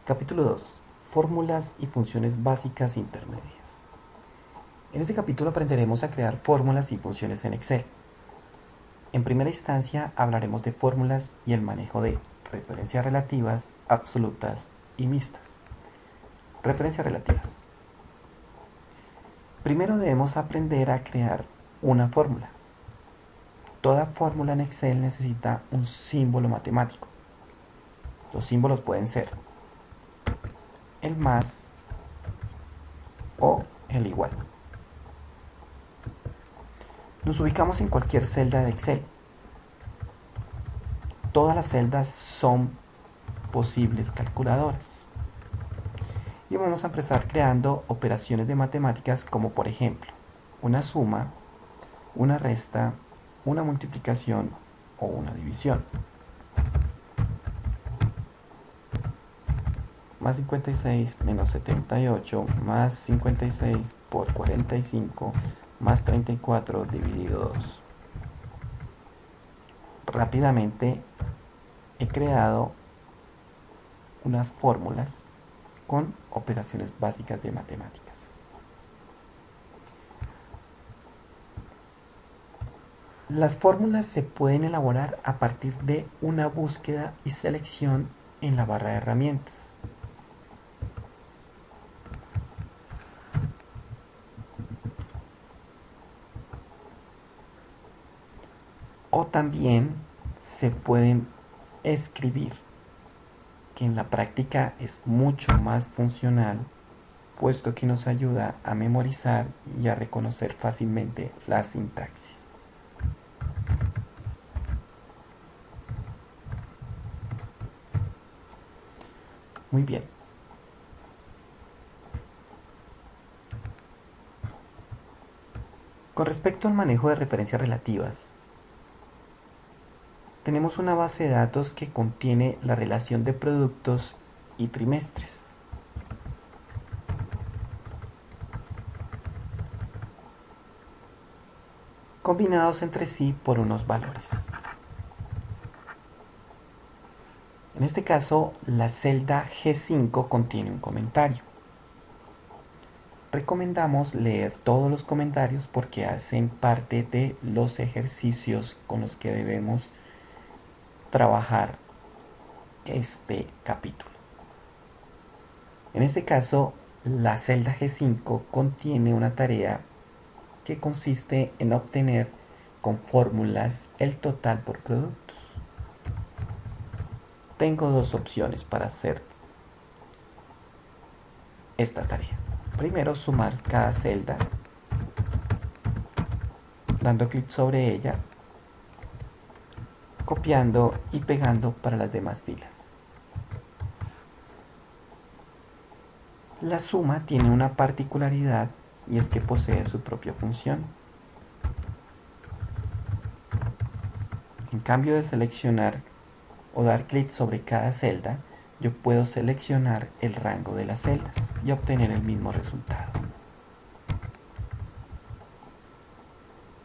Capítulo 2. Fórmulas y funciones básicas intermedias. En este capítulo aprenderemos a crear fórmulas y funciones en Excel. En primera instancia hablaremos de fórmulas y el manejo de referencias relativas, absolutas y mixtas. Referencias relativas. Primero debemos aprender a crear una fórmula. Toda fórmula en Excel necesita un símbolo matemático. Los símbolos pueden ser el más o el igual. Nos ubicamos en cualquier celda de Excel. Todas las celdas son posibles calculadoras. Y vamos a empezar creando operaciones de matemáticas como por ejemplo una suma, una resta, una multiplicación o una división. Más 56 menos 78 más 56 por 45 más 34 dividido 2. Rápidamente he creado unas fórmulas con operaciones básicas de matemáticas. Las fórmulas se pueden elaborar a partir de una búsqueda y selección en la barra de herramientas. O también se pueden escribir, que en la práctica es mucho más funcional, puesto que nos ayuda a memorizar y a reconocer fácilmente la sintaxis. Muy bien. Con respecto al manejo de referencias relativas, tenemos una base de datos que contiene la relación de productos y trimestres. Combinados entre sí por unos valores. En este caso, la celda G5 contiene un comentario. Recomendamos leer todos los comentarios porque hacen parte de los ejercicios con los que debemos trabajar este capítulo. En este caso, la celda G5 contiene una tarea que consiste en obtener con fórmulas el total por productos. Tengo dos opciones para hacer esta tarea. Primero, sumar cada celda, dando clic sobre ella, copiando y pegando para las demás filas. La suma tiene una particularidad y es que posee su propia función. En cambio de seleccionar o dar clic sobre cada celda, yo puedo seleccionar el rango de las celdas y obtener el mismo resultado.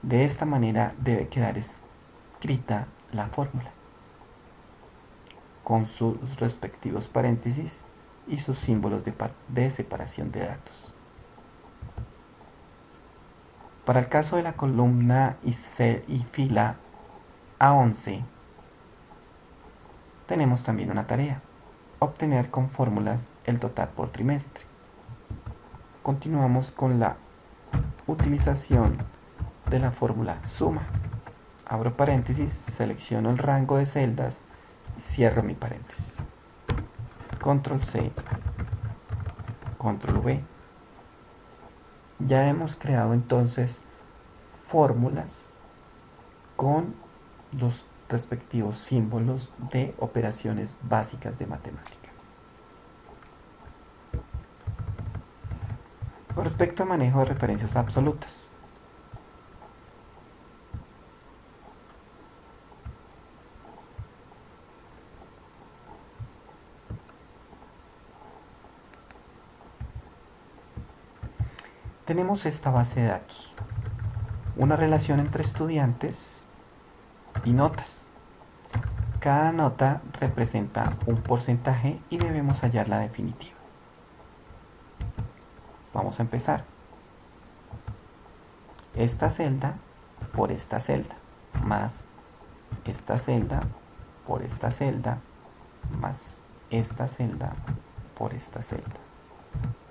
De esta manera debe quedar escrita la fórmula, con sus respectivos paréntesis y sus símbolos de separación de datos. Para el caso de la columna y fila A11, tenemos también una tarea: obtener con fórmulas el total por trimestre. Continuamos con la utilización de la fórmula suma. Abro paréntesis, selecciono el rango de celdas y cierro mi paréntesis. Control C, Control V. Ya hemos creado entonces fórmulas con los respectivos símbolos de operaciones básicas de matemáticas. Con respecto al manejo de referencias absolutas, tenemos esta base de datos, una relación entre estudiantes y notas. Cada nota representa un porcentaje y debemos hallar la definitiva. Vamos a empezar. Esta celda por esta celda, más esta celda por esta celda, más esta celda por esta celda,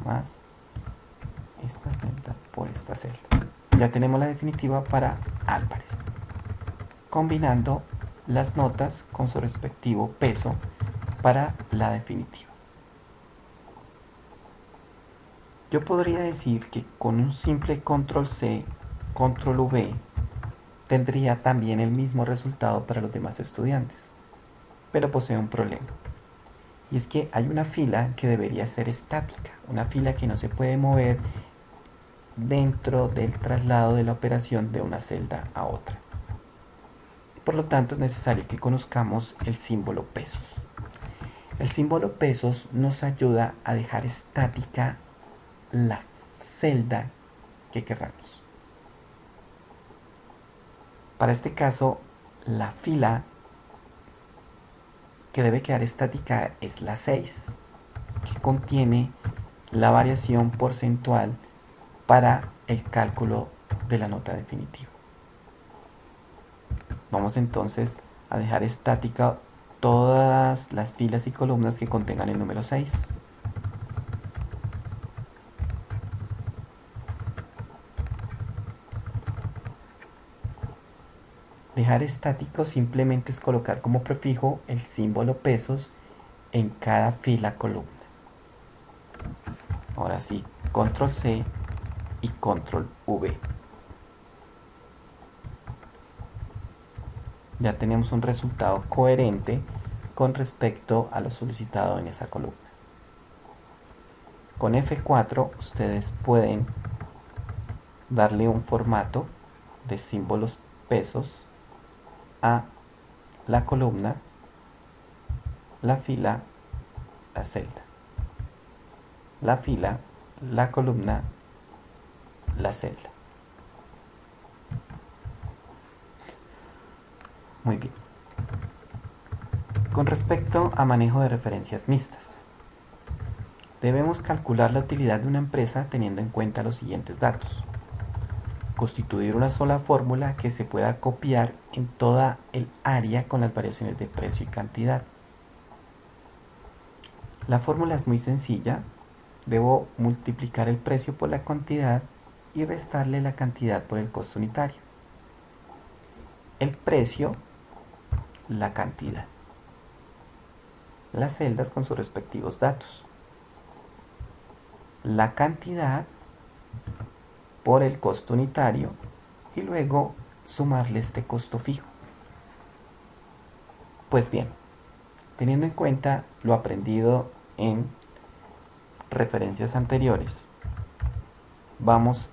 más esta celda por esta celda. Ya tenemos la definitiva para Álvarez, combinando las notas con su respectivo peso para la definitiva. Yo podría decir que con un simple control C, control V, tendría también el mismo resultado para los demás estudiantes, pero posee un problema. Y es que hay una fila que debería ser estática, una fila que no se puede mover dentro del traslado de la operación de una celda a otra. Por lo tanto, es necesario que conozcamos el símbolo pesos. El símbolo pesos nos ayuda a dejar estática la celda que querramos. Para este caso, la fila que debe quedar estática es la 6, que contiene la variación porcentual para el cálculo de la nota definitiva. Vamos entonces a dejar estática todas las filas y columnas que contengan el número 6. Dejar estático simplemente es colocar como prefijo el símbolo pesos en cada fila columna. Ahora sí, control C y control V. Ya tenemos un resultado coherente con respecto a lo solicitado en esa columna. Con F4 ustedes pueden darle un formato de símbolos pesos a la columna, la fila, la celda. La fila, la columna, la celda. Muy bien. Con respecto a manejo de referencias mixtas, debemos calcular la utilidad de una empresa teniendo en cuenta los siguientes datos. Constituir una sola fórmula que se pueda copiar en toda el área con las variaciones de precio y cantidad. La fórmula es muy sencilla. Debo multiplicar el precio por la cantidad y restarle la cantidad por el costo unitario. El precio, la cantidad. Las celdas con sus respectivos datos. La cantidad por el costo unitario y luego sumarle este costo fijo. Pues bien, teniendo en cuenta lo aprendido en referencias anteriores, vamos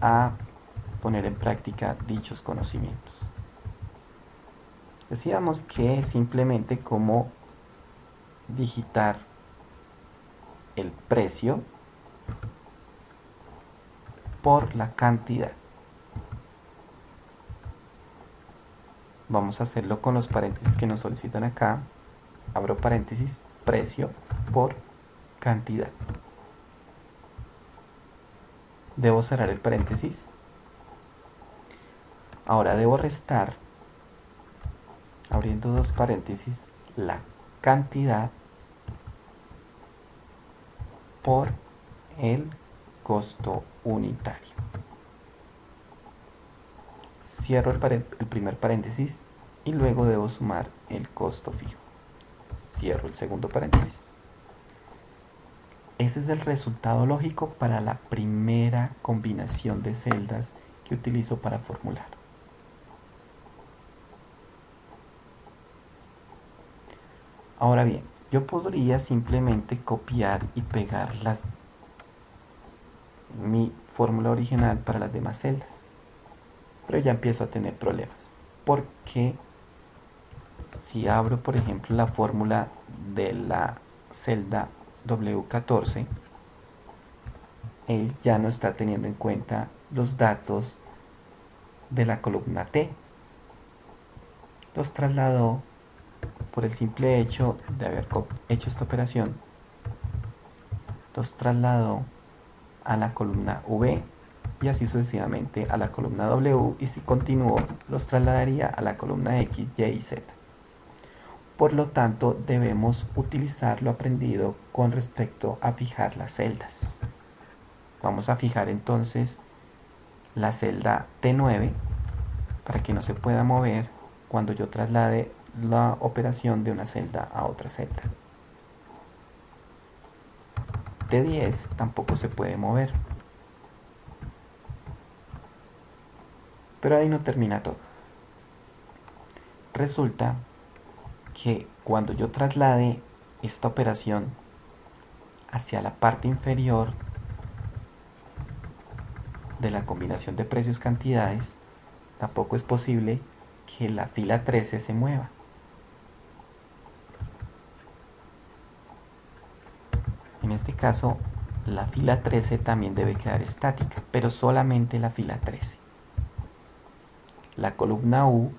a poner en práctica dichos conocimientos. Decíamos que es simplemente como digitar el precio por la cantidad. Vamos a hacerlo con los paréntesis que nos solicitan acá. Abro paréntesis, precio por cantidad. Debo cerrar el paréntesis. Ahora debo restar, abriendo dos paréntesis, la cantidad por el costo unitario. Cierro el primer paréntesis y luego debo sumar el costo fijo. Cierro el segundo paréntesis. Ese es el resultado lógico para la primera combinación de celdas que utilizo para formular. Ahora bien, yo podría simplemente copiar y pegar mi fórmula original para las demás celdas, pero ya empiezo a tener problemas, porque si abro por ejemplo la fórmula de la celda W14, él ya no está teniendo en cuenta los datos de la columna T, los trasladó por el simple hecho de haber hecho esta operación, los trasladó a la columna V y así sucesivamente a la columna W, y si continuó los trasladaría a la columna X, Y y Z. Por lo tanto, debemos utilizar lo aprendido con respecto a fijar las celdas. Vamos a fijar entonces la celda T9 para que no se pueda mover cuando yo traslade la operación de una celda a otra celda. T10 tampoco se puede mover. Pero ahí no termina todo. Resulta que cuando yo traslade esta operación hacia la parte inferior de la combinación de precios-cantidades, tampoco es posible que la fila 13 se mueva. En este caso, la fila 13 también debe quedar estática, pero solamente la fila 13. La columna U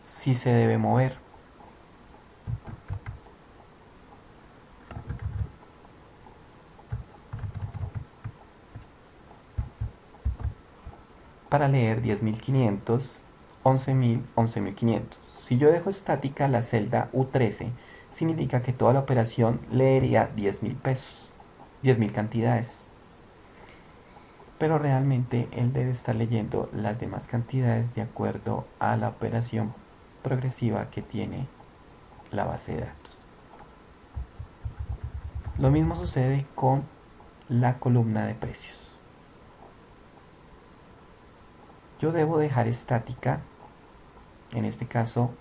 sí se debe mover. Para leer 10.500, 11.000, 11.500. Si yo dejo estática la celda U13, significa que toda la operación leería 10.000 pesos, 10.000 cantidades. Pero realmente él debe estar leyendo las demás cantidades de acuerdo a la operación progresiva que tiene la base de datos. Lo mismo sucede con la columna de precios. Yo debo dejar estática, en este caso,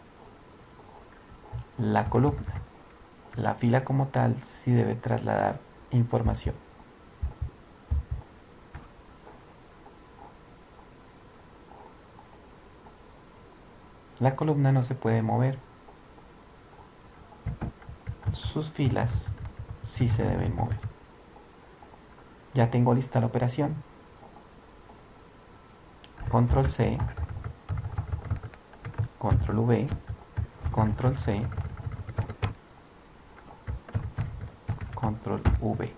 la columna. La fila como tal sí debe trasladar información. La columna no se puede mover. Sus filas sí se deben mover. Ya tengo lista la operación. Control C, Control V, Control C, Control V.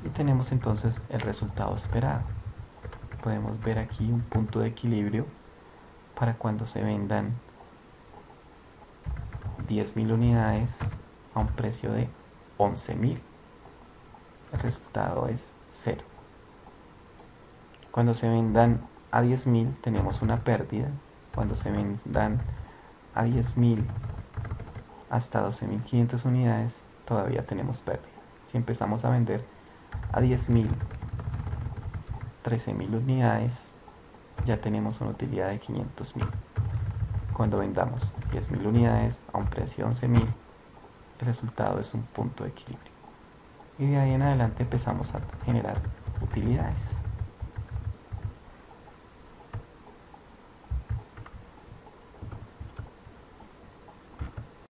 Y tenemos entonces el resultado esperado. Podemos ver aquí un punto de equilibrio para cuando se vendan 10.000 unidades a un precio de 11.000. El resultado es 0. Cuando se vendan a 10.000 tenemos una pérdida. Cuando se vendan a 10.000 hasta 12.500 unidades todavía tenemos pérdida. Si empezamos a vender a 10.000, 13.000 unidades, ya tenemos una utilidad de 500.000. Cuando vendamos 10.000 unidades a un precio de 11.000, el resultado es un punto de equilibrio. Y de ahí en adelante empezamos a generar utilidades.